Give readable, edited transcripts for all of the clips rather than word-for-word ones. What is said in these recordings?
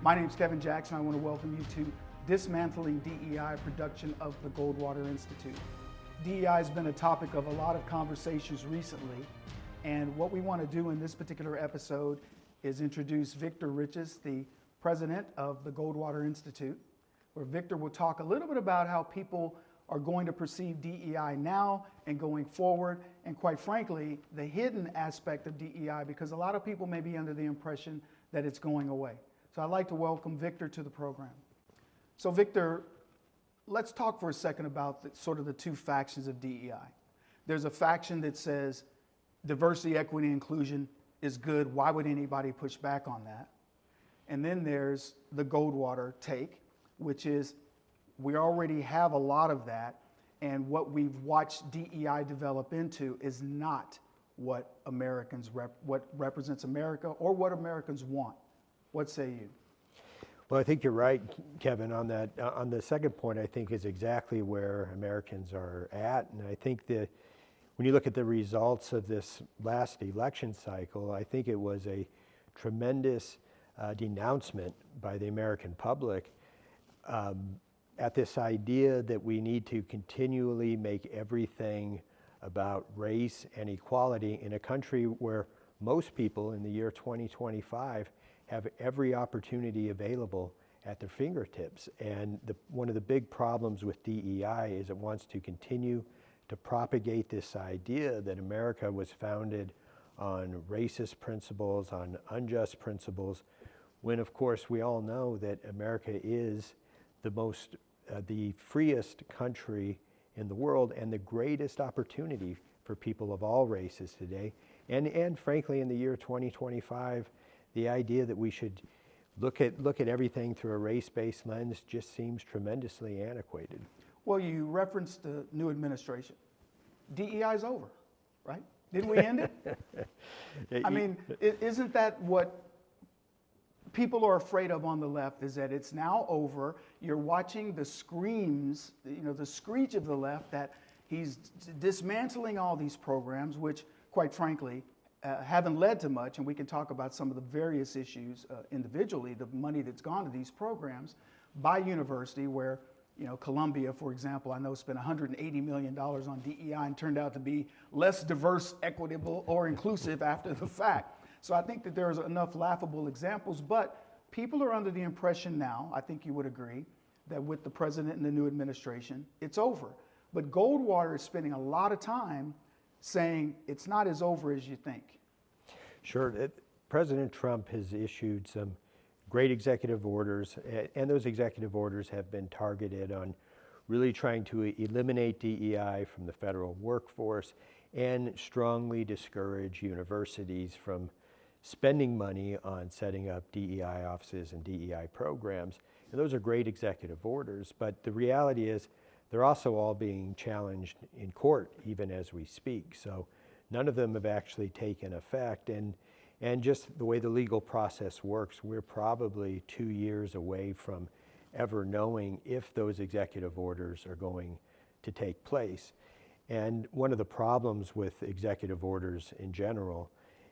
My name is Kevin Jackson. I want to welcome you to Dismantling DEI, production of the Goldwater Institute. DEI has been a topic of a lot of conversations recently, and what we want to do in this particular episode is introduce Victor Riches, the president of the Goldwater Institute, where Victor will talk a little bit about how people are going to perceive DEI now and going forward, and quite frankly, the hidden aspect of DEI, because a lot of people may be under the impression that it's going away. So I'd like to welcome Victor to the program. So Victor, let's talk for a second about sort of the two factions of DEI. There's a faction that says diversity, equity, inclusion is good. Why would anybody push back on that? And then there's the Goldwater take, which is we already have a lot of that, and what we've watched DEI develop into is not what what represents America or what Americans want. What say you? Well, I think you're right, Kevin, on that. On the second point, I think is exactly where Americans are at. And I think that when you look at the results of this last election cycle, I think it was a tremendous denouncement by the American public at this idea that we need to continually make everything about race and equality in a country where most people in the year 2025 have every opportunity available at their fingertips. And one of the big problems with DEI is it wants to continue to propagate this idea that America was founded on racist principles, on unjust principles, when of course we all know that America is the freest country in the world and the greatest opportunity for people of all races today. And frankly, in the year 2025, the idea that we should look at everything through a race-based lens just seems tremendously antiquated. Well, you referenced the new administration. DEI is over, right? Didn't we end it? I mean, isn't that what people are afraid of on the left, is that it's now over? You're watching the screams, the screech of the left that he's dismantling all these programs, which quite frankly, haven't led to much, and we can talk about some of the various issues individually, the money that's gone to these programs by university, where Columbia, for example, I know spent $180 million on DEI and turned out to be less diverse, equitable, or inclusive after the fact. So I think that there's enough laughable examples, but people are under the impression now, I think you would agree, that with the president and the new administration, it's over. But Goldwater is spending a lot of time saying it's not as over as you think. Sure. President Trump has issued some great executive orders, and those executive orders have been targeted on really trying to eliminate DEI from the federal workforce and strongly discourage universities from spending money on setting up DEI offices and DEI programs. And those are great executive orders, but the reality is they're also all being challenged in court even as we speak. So none of them have actually taken effect. And just the way the legal process works, we're probably 2 years away from ever knowing if those executive orders are going to take place. And one of the problems with executive orders in general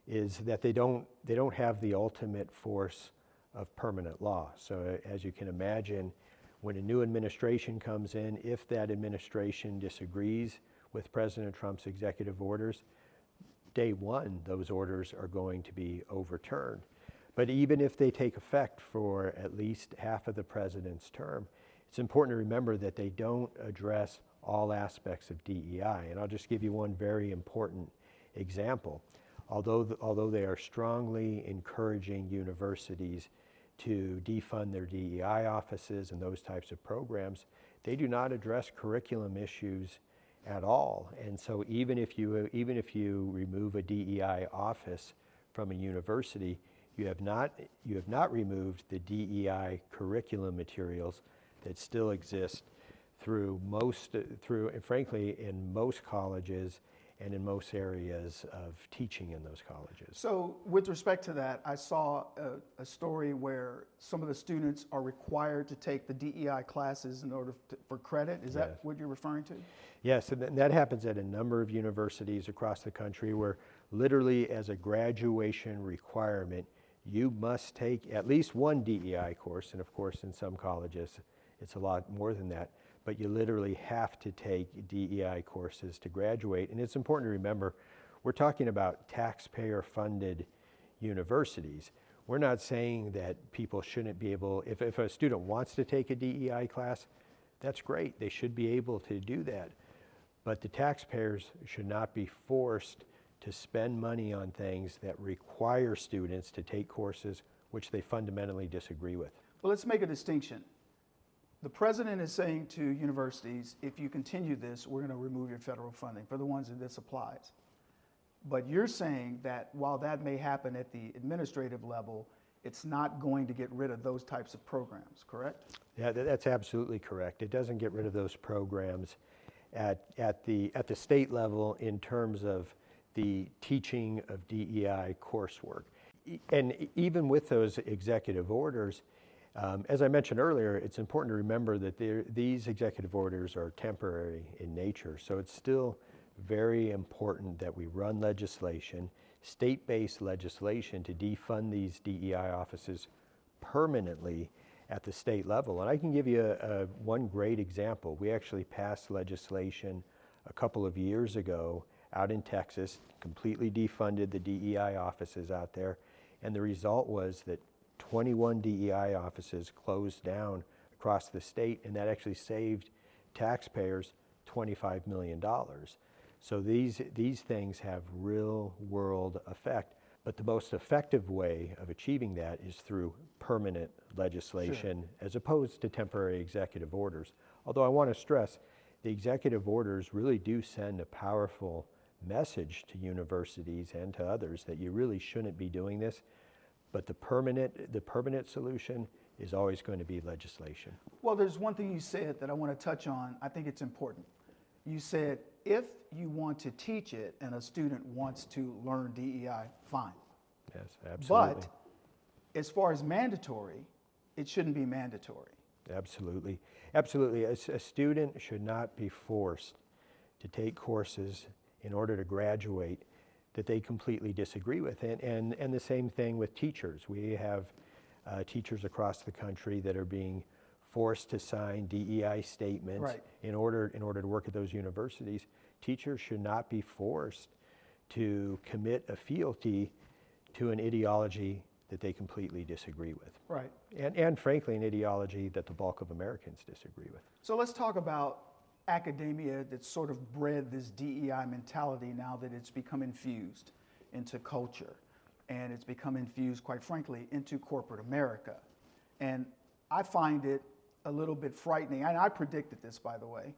is that they don't have the ultimate force of permanent law. So as you can imagine, when a new administration comes in, if that administration disagrees with President Trump's executive orders, day one, those orders are going to be overturned. But even if they take effect for at least half of the president's term, it's important to remember that they don't address all aspects of DEI. And I'll just give you one very important example. Although they are strongly encouraging universities to defund their DEI offices and those types of programs, they do not address curriculum issues at all. And so even if you remove a DEI office from a university, you have not removed the DEI curriculum materials that still exist frankly in most colleges and in most areas of teaching in those colleges. So with respect to that, I saw a story where some of the students are required to take the DEI classes in order for credit. Is that what you're referring to? Yes, and that happens at a number of universities across the country where literally as a graduation requirement, you must take at least one DEI course, and of course in some colleges it's a lot more than that, but you literally have to take DEI courses to graduate. And it's important to remember, we're talking about taxpayer-funded universities. We're not saying that people shouldn't be able, if a student wants to take a DEI class, that's great, they should be able to do that. But the taxpayers should not be forced to spend money on things that require students to take courses which they fundamentally disagree with. Well, let's make a distinction. The president is saying to universities, if you continue this, we're going to remove your federal funding for the ones that this applies. But you're saying that while that may happen at the administrative level, it's not going to get rid of those types of programs, correct? Yeah, that's absolutely correct. It doesn't get rid of those programs at the state level in terms of the teaching of DEI coursework. And even with those executive orders, as I mentioned earlier, it's important to remember that these executive orders are temporary in nature. So it's still very important that we run legislation, state-based legislation, to defund these DEI offices permanently at the state level. And I can give you one great example. We actually passed legislation a couple of years ago out in Texas, completely defunded the DEI offices out there, and the result was that 21 DEI offices closed down across the state, and that actually saved taxpayers $25 million. So these things have real world effect, but the most effective way of achieving that is through permanent legislation, sure, as opposed to temporary executive orders. Although I want to stress, the executive orders really do send a powerful message to universities and to others that you really shouldn't be doing this, but the permanent solution is always going to be legislation. Well, there's one thing you said that I want to touch on. I think it's important. You said if you want to teach it and a student wants to learn DEI, fine. Yes, absolutely. But as far as mandatory, it shouldn't be mandatory. Absolutely. Absolutely. A student should not be forced to take courses in order to graduate that they completely disagree with. And the same thing with teachers. We have teachers across the country that are being forced to sign DEI statements, right, in order to work at those universities. Teachers should not be forced to commit a fealty to an ideology that they completely disagree with. Right. And frankly, an ideology that the bulk of Americans disagree with. So let's talk about academia that's sort of bred this DEI mentality now that it's become infused into culture. And it's become infused, quite frankly, into corporate America. And I find it a little bit frightening, and I predicted this, by the way,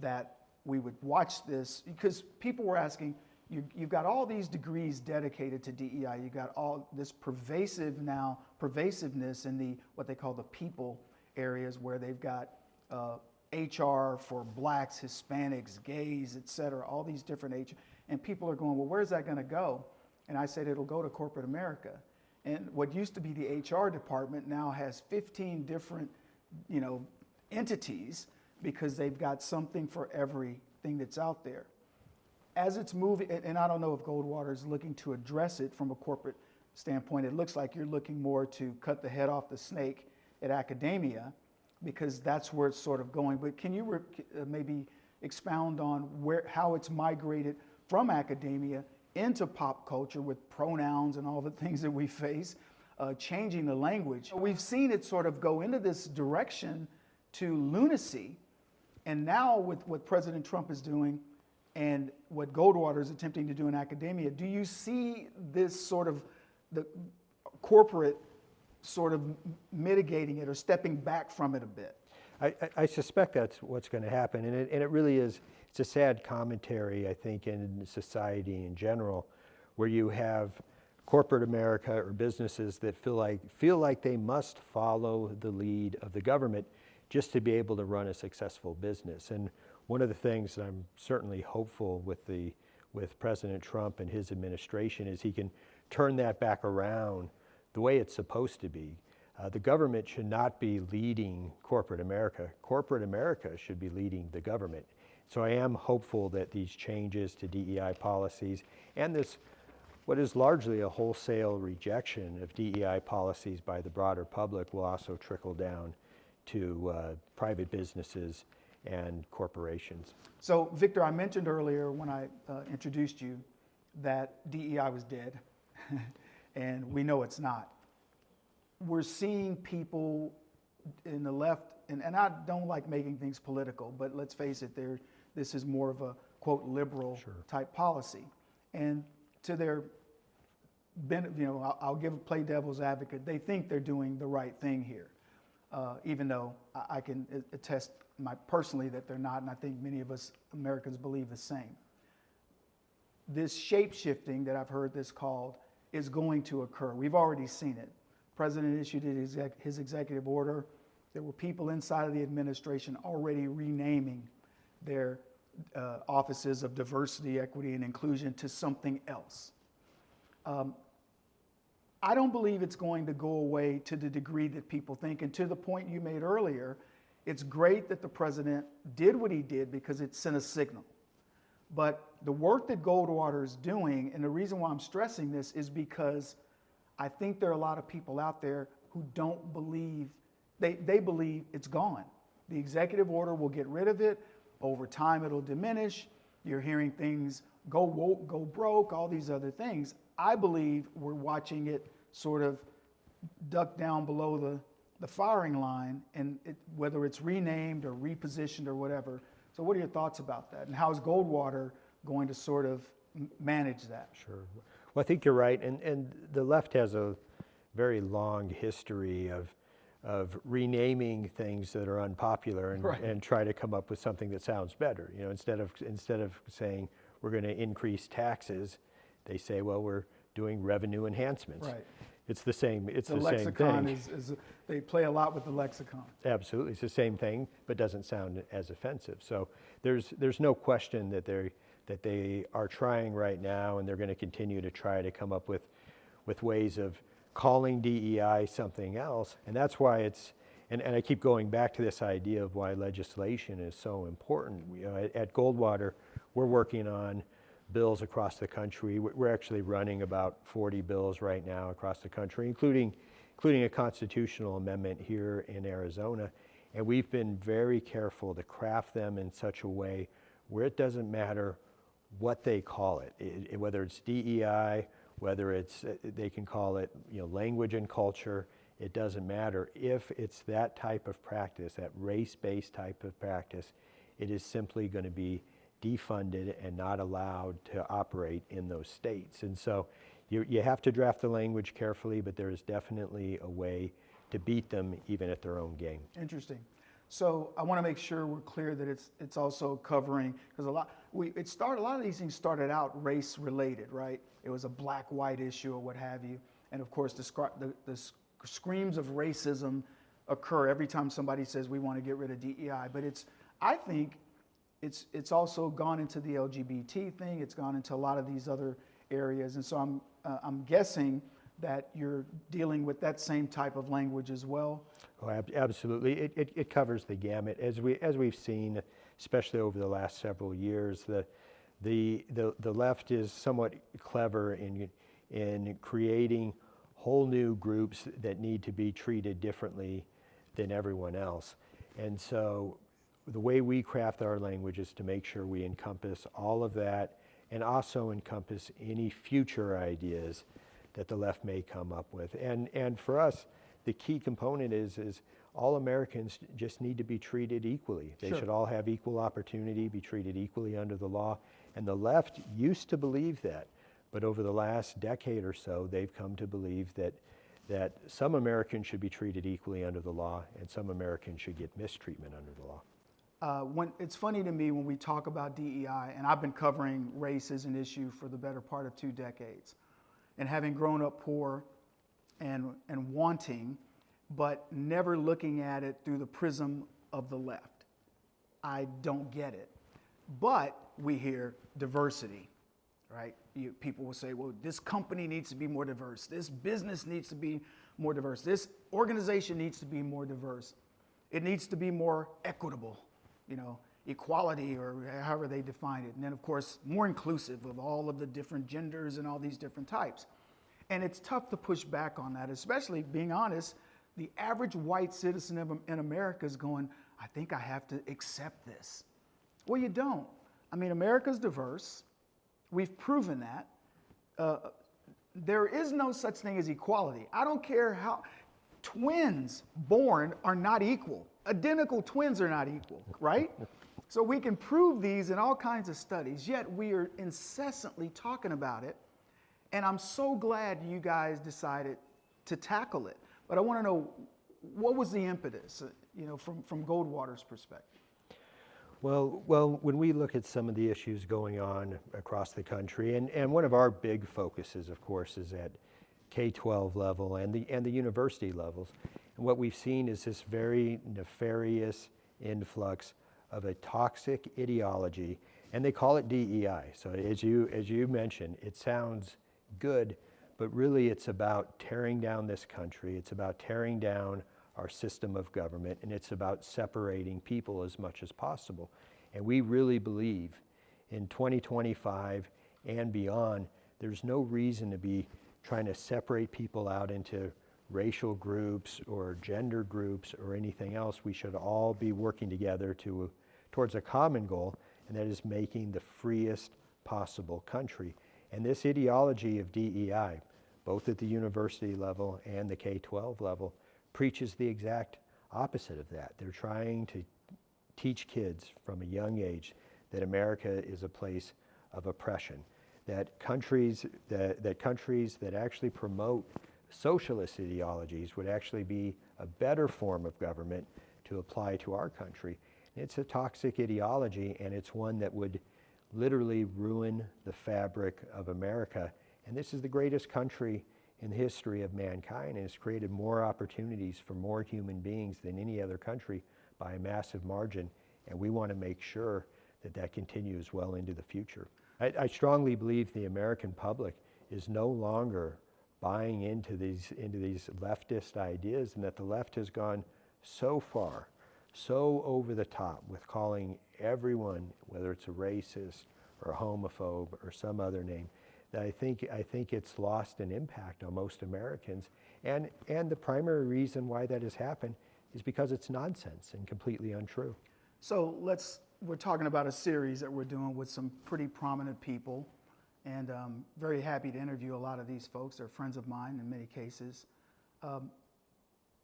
that we would watch this, because people were asking, you've got all these degrees dedicated to DEI, you've got all this pervasiveness in the, what they call the people areas, where they've got HR for blacks, Hispanics, gays, et cetera, all these different HR, and people are going, well, where's that gonna go? And I said, it'll go to corporate America. And what used to be the HR department now has 15 different entities, because they've got something for everything that's out there. As it's moving, and I don't know if Goldwater is looking to address it from a corporate standpoint, it looks like you're looking more to cut the head off the snake at academia, because that's where it's sort of going. But can you maybe expound on how it's migrated from academia into pop culture with pronouns and all the things that we face, changing the language? We've seen it sort of go into this direction to lunacy, and now with what President Trump is doing and what Goldwater is attempting to do in academia, do you see this sort of the corporate sort of mitigating it or stepping back from it a bit? I suspect that's what's going to happen, and it really is. It's a sad commentary, I think, in society in general, where you have corporate America or businesses that feel like they must follow the lead of the government just to be able to run a successful business. And one of the things that I'm certainly hopeful with President Trump and his administration is he can turn that back around the way it's supposed to be. The government should not be leading corporate America. Corporate America should be leading the government. So I am hopeful that these changes to DEI policies and this what is largely a wholesale rejection of DEI policies by the broader public will also trickle down to private businesses and corporations. So, Victor, I mentioned earlier when I introduced you that DEI was dead, and we know it's not. We're seeing people in the left, and I don't like making things political, but let's face it, this is more of a, quote, liberal type policy. And to their benefit, you know, I'll play devil's advocate, they think they're doing the right thing here, even though I can attest personally that they're not, and I think many of us Americans believe the same. This shape-shifting that I've heard this called is going to occur. We've already seen it. The president issued his executive order. There were people inside of the administration already renaming their offices of diversity, equity, and inclusion to something else. I don't believe it's going to go away to the degree that people think. And to the point you made earlier, it's great that the president did what he did because it sent a signal. But the work that Goldwater is doing, and the reason why I'm stressing this is because I think there are a lot of people out there who don't believe, they believe it's gone. The executive order will get rid of it. Over time, it'll diminish. You're hearing things go woke, go broke, all these other things. I believe we're watching it sort of duck down below the firing line, and whether it's renamed or repositioned or whatever. So what are your thoughts about that? And how is Goldwater going to sort of manage that? Sure. Well, I think you're right. And the left has a very long history of renaming things that are unpopular and try to come up with something that sounds better. You know, instead of saying we're going to increase taxes, they say, well, we're doing revenue enhancements. Right. It's the same. It's the lexicon same thing. They play a lot with the lexicon. Absolutely, it's the same thing, but doesn't sound as offensive. So there's no question that they are trying right now, and they're going to continue to try to come up with ways of calling DEI something else. And that's why it's, and I keep going back to this idea of why legislation is so important. You know, at Goldwater, we're working on bills across the country. We're actually running about 40 bills right now across the country, including a constitutional amendment here in Arizona. And we've been very careful to craft them in such a way where it doesn't matter what they call it, whether it's DEI, whether it's, they can call it, you know, language and culture. It doesn't matter. If it's that type of practice, that race-based type of practice, it is simply going to be defunded and not allowed to operate in those states. And so you have to draft the language carefully, but there is definitely a way to beat them even at their own game. Interesting. So I want to make sure we're clear that it's also covering, because a lot of these things started out race related, right? It was a black-white issue or what have you, and of course the screams of racism occur every time somebody says we want to get rid of DEI. But I think it's also gone into the LGBT thing. It's gone into a lot of these other areas, and so I'm guessing that you're dealing with that same type of language as well. Oh, absolutely. It covers the gamut. As we've seen, especially over the last several years, the left is somewhat clever in creating whole new groups that need to be treated differently than everyone else. And so the way we craft our language is to make sure we encompass all of that and also encompass any future ideas that the left may come up with. And for us, the key component is all Americans just need to be treated equally. They should all have equal opportunity, be treated equally under the law. And the left used to believe that, but over the last decade or so, they've come to believe that some Americans should be treated equally under the law and some Americans should get mistreatment under the law. It's funny to me when we talk about DEI, and I've been covering race as an issue for the better part of 2 decades, and having grown up poor and wanting, but never looking at it through the prism of the left. I don't get it. But we hear diversity, right? People will say, well, this company needs to be more diverse. This business needs to be more diverse. This organization needs to be more diverse. It needs to be more equitable. You know, equality, or however they define it. And then, of course, more inclusive of all of the different genders and all these different types. And it's tough to push back on that, especially, being honest, the average white citizen in America is going, I think I have to accept this. Well, you don't. I mean, America's diverse. We've proven that. There is no such thing as equality. I don't care how twins born are not equal. Identical twins are not equal, right? So we can prove these in all kinds of studies, yet we are incessantly talking about it. And I'm so glad you guys decided to tackle it. But I want to know, what was the impetus, from Goldwater's perspective? Well, when we look at some of the issues going on across the country, and one of our big focuses, of course, is at K-12 level and the university levels. And what we've seen is this very nefarious influx of a toxic ideology, and they call it DEI. So as you mentioned, it sounds good, but really it's about tearing down this country. It's about tearing down our system of government, and it's about separating people as much as possible. And we really believe in 2025 and beyond, there's no reason to be trying to separate people out into racial groups or gender groups or anything else. We should all be working together towards a common goal, and that is making the freest possible country. And this ideology of DEI, both at the university level and the K-12 level, preaches the exact opposite of that. They're trying to teach kids from a young age that America is a place of oppression, that countries that actually promote socialist ideologies would actually be a better form of government to apply to our country. It's a toxic ideology, and it's one that would literally ruin the fabric of America. And this is the greatest country in the history of mankind, and it's created more opportunities for more human beings than any other country by a massive margin. And we want to make sure that that continues well into the future. I strongly believe the American public is no longer buying into these leftist ideas, and that the left has gone so far, so over the top with calling everyone, whether it's a racist or a homophobe or some other name, that I think it's lost an impact on most Americans. And the primary reason why that has happened is because it's nonsense and completely untrue. So we're talking about a series that we're doing with some pretty prominent people, and I'm very happy to interview a lot of these folks. They're friends of mine in many cases.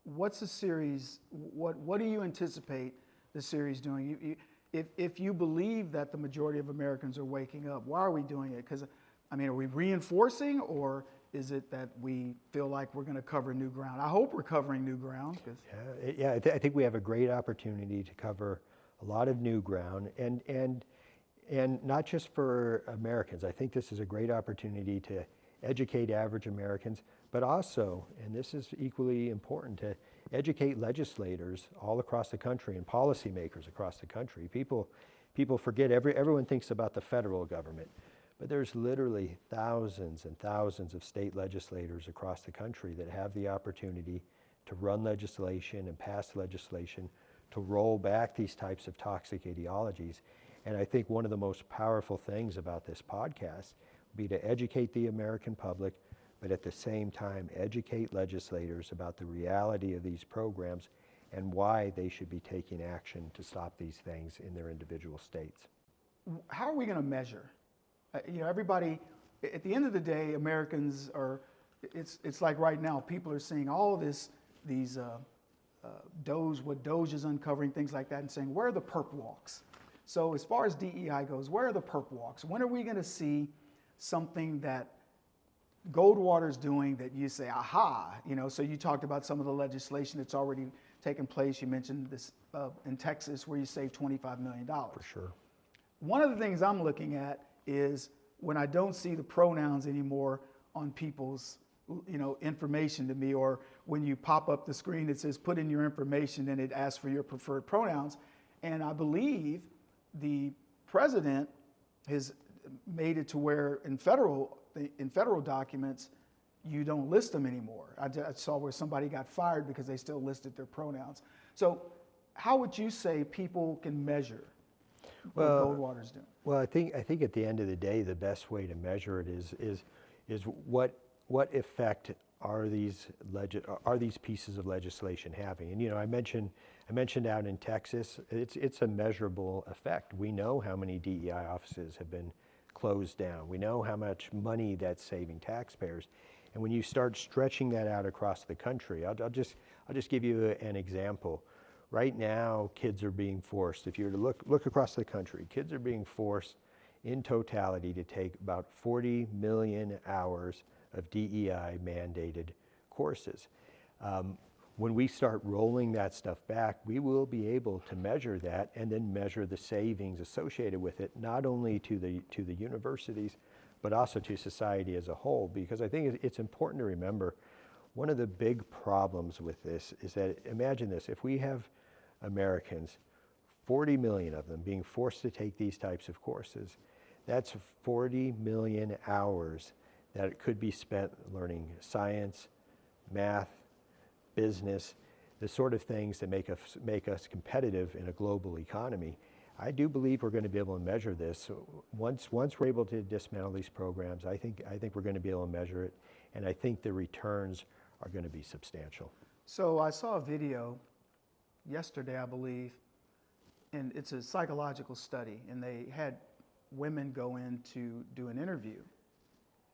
What's the series, what do you anticipate the series doing? If you believe that the majority of Americans are waking up, why are we doing it? Because, I mean, are we reinforcing, or is it that we feel like we're going to cover new ground? I hope we're covering new ground. I think we have a great opportunity to cover a lot of new ground, and not just for Americans. I think this is a great opportunity to educate average Americans, but also, and this is equally important, to educate legislators all across the country and policymakers across the country. People forget, everyone thinks about the federal government, but there's literally thousands and thousands of state legislators across the country that have the opportunity to run legislation and pass legislation to roll back these types of toxic ideologies. And I think one of the most powerful things about this podcast would be to educate the American public, but at the same time educate legislators about the reality of these programs and why they should be taking action to stop these things in their individual states. How are we going to measure? Everybody, at the end of the day, Americans are, it's like right now, people are seeing all of these what DOJ is uncovering, things like that, and saying, where are the perp walks? So as far as DEI goes, where are the perp walks? When are we going to see something that Goldwater's doing that you say, aha? So you talked about some of the legislation that's already taken place. You mentioned this in Texas where you saved $25 million. For sure. One of the things I'm looking at is when I don't see the pronouns anymore on people's information to me, or when you pop up the screen that says put in your information and it asks for your preferred pronouns. And I believe the president has made it to where in federal documents you don't list them anymore. I saw where somebody got fired because they still listed their pronouns. So how would you say people can measure what Well, Goldwater's doing? Well, I think at the end of the day, the best way to measure it is what effect are these pieces of legislation having? And I mentioned out in Texas, it's a measurable effect. We know how many DEI offices have been closed down. We know how much money that's saving taxpayers. And when you start stretching that out across the country, I'll just give you an example. Right now, kids are being forced, if you were to look across the country, kids are being forced in totality to take about 40 million hours of DEI mandated courses. When we start rolling that stuff back, we will be able to measure that and then measure the savings associated with it, not only to the universities, but also to society as a whole. Because I think it's important to remember, one of the big problems with this is that, imagine this, if we have Americans, 40 million of them, being forced to take these types of courses, that's 40 million hours that could be spent learning science, math, business, the sort of things that make us competitive in a global economy. I do believe we're going to be able to measure this. So once we're able to dismantle these programs, I think we're going to be able to measure it, and I think the returns are going to be substantial. So I saw a video yesterday, I believe, and it's a psychological study, and they had women go in to do an interview,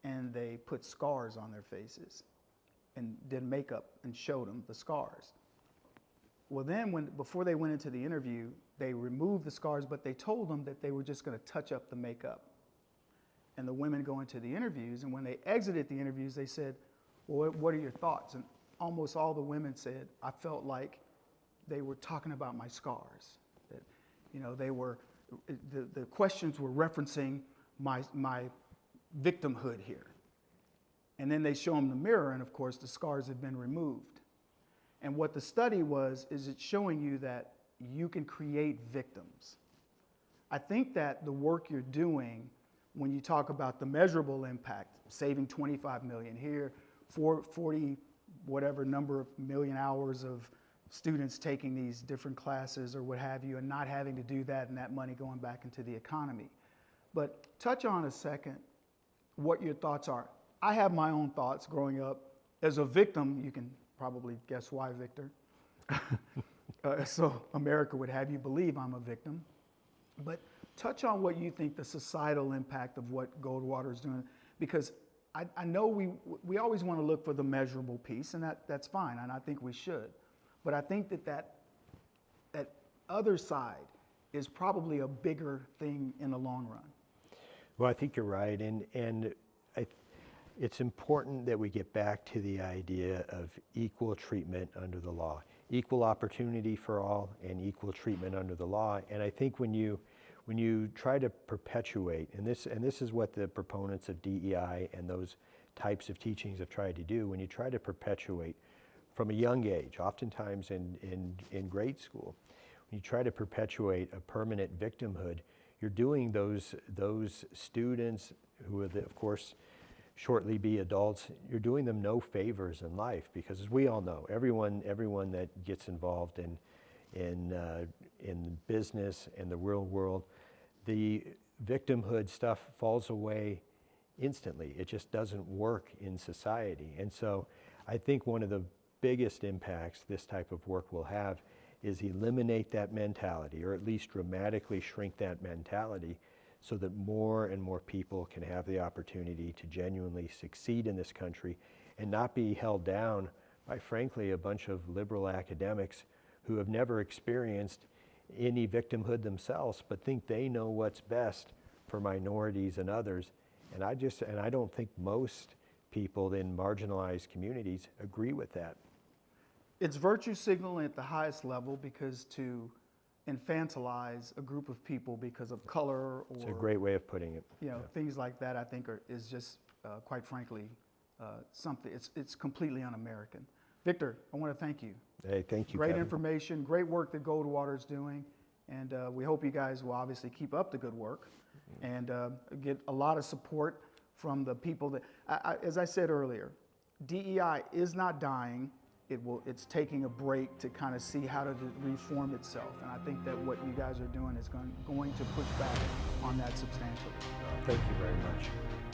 and they put scars on their faces and did makeup and showed them the scars. Well, then before they went into the interview, they removed the scars, but they told them that they were just going to touch up the makeup. And the women go into the interviews, and when they exited the interviews, they said, well, what are your thoughts? And almost all the women said, I felt like they were talking about my scars. That, they were, the questions were referencing my victimhood here. And then they show them the mirror, and of course the scars have been removed. And what the study is it's showing you that you can create victims. I think that the work you're doing, when you talk about the measurable impact, saving 25 million here, 40 whatever number of million hours of students taking these different classes or what have you, and not having to do that and that money going back into the economy. But touch on a second what your thoughts are. I have my own thoughts growing up. As a victim, you can probably guess why, Victor. So America would have you believe I'm a victim. But touch on what you think the societal impact of what Goldwater is doing, because I know we always want to look for the measurable piece, and that's fine, and I think we should. But I think that other side is probably a bigger thing in the long run. Well, I think you're right, and it's important that we get back to the idea of equal treatment under the law, equal opportunity for all, and equal treatment under the law. And I think when you try to perpetuate, and this is what the proponents of DEI and those types of teachings have tried to do, when you try to perpetuate from a young age, oftentimes in grade school, when you try to perpetuate a permanent victimhood, you're doing those students who will, of course, shortly be adults, you're doing them no favors in life, because as we all know, everyone that gets involved in business and the real world, the victimhood stuff falls away instantly. It just doesn't work in society. And so I think one of the biggest impacts this type of work will have is eliminate that mentality, or at least dramatically shrink that mentality, so that more and more people can have the opportunity to genuinely succeed in this country and not be held down by, frankly, a bunch of liberal academics who have never experienced any victimhood themselves, but think they know what's best for minorities and others. And I don't think most people in marginalized communities agree with that. It's virtue signaling at the highest level, because to infantilize a group of people because of color or It's a great way of putting it. Things like that, I think is just quite frankly something. It's completely un-American. Victor, I want to thank you. Hey, thank you, Great Kevin. information, great work that Goldwater is doing, and we hope you guys will obviously keep up the good work and get a lot of support from the people that, as I said earlier, DEI is not dying. it's taking a break to kind of see how to reform itself. And I think that what you guys are doing is going to push back on that substantially. Thank you very much.